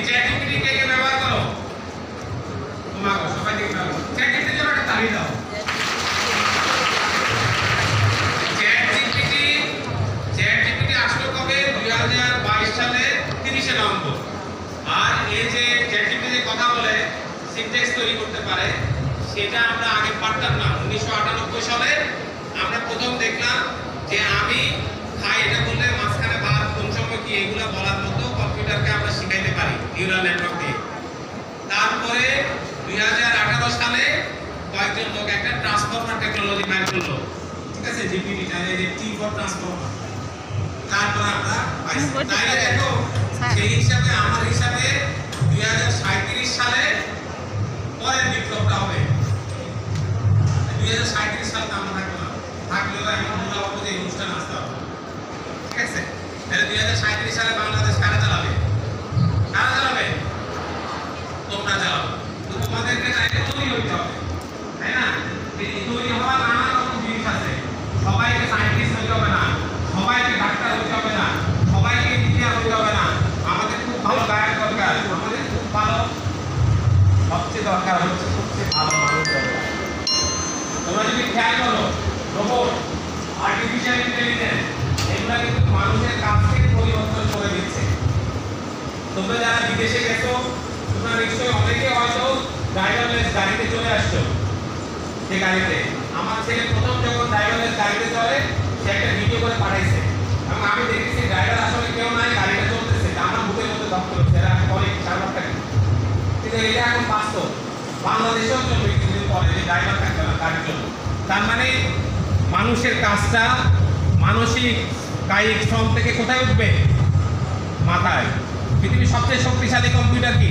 Chat GPT কে ব্যবহার করো? তোমাকে সবাই দেখে দাও। চ্যাট জিপিটির জন্য একটা তালি দাও। চ্যাট জিপিটি আসলো কবে? 2022 সালে 30 নভেম্বর। আর এই যে চ্যাট জিপিটি কথা বলে সিনট্যাক্স তৈরি করতে পারে, সেটা আমরা আগে পারতাম না। 1998 সালে আমরা প্রথম দেখলাম যে আমি খাই এটা বললে মাঝখানে বা কোন সময় কি এগুলো বলার মতো কম্পিউটারকে আমরা শিখাইতে পারি নিউরাল নেটওয়ার্ক দিয়ে। তারপরে 2018 সালে কয়েকজন লোক একটা ট্রান্সফর্মার টেকনোলজি বের করলো, ঠিক আছে, জিপিটিটা, এই যে টি ফর ট্রান্সফর্মার। তারপর আমরা তাই দেখো সেই হিসাবে আমার হিসাবে 2037 সালে পরের বিপ্লবটা হবে। 2037 সালে আমরা থাকবো না, থাকলেও এখন মূলা বাবু যে অনুষ্ঠান আসতে হবে, ঠিক আছে। তাহলে 2037 সালে বাংলাদেশ কারা চালাবে? কারা চালাবে? তোমরা চালাবে। তো তোমাদেরকে চাইলে তৈরি হইতে হবে, তাই না? তৈরি হওয়ার নানা রকম জিনিস আছে। সবাইকে সায়েন্টিস্ট হইতে হবে না, সবাইকে ডাক্তার হইতে হবে না, সবাইকে ইঞ্জিনিয়ার হইতে হবে না। আমাদের খুব ভালো গায়ক দরকার, আমাদের খুব ভালো, সবচেয়ে দরকার হচ্ছে সবচেয়ে ভালো মানুষ দরকার। তোমরা যদি খেয়াল করো, রোবট, আর্টিফিশিয়াল ইন্টেলিজেন্স, এগুলা কিন্তু মানুষের কাজকে পরিবর্তন করে দিচ্ছে। তোমরা যারা বিদেশে গেছো, তোমরা নিশ্চয়ই অনেকে হয়তো ড্রাইভারলেস গাড়িতে চলে আসছো। সেই গাড়িতে আমার ছেলে প্রথম যখন ড্রাইভারলেস গাড়িতে চলে, সে একটা ভিডিও করে পাঠাইছে এবং আমি দেখেছি ড্রাইভার আসলে কেউ নাই, গাড়িটা চলতেছে, আমার বুকের মধ্যে দক্ষ হচ্ছে, এরা অনেক সার্ভারটা কিন্তু এটা এখন বাস্তব। বাংলাদেশেও চলবে কিছুদিন পরে যে ড্রাইভার থাকবে না, গাড়ি চলবে। তার মানে মানুষের কাজটা মানসিক কায়িক শ্রম থেকে কোথায় উঠবে? মাথায়। পৃথিবীর সবচেয়ে শক্তিশালী কম্পিউটার কি?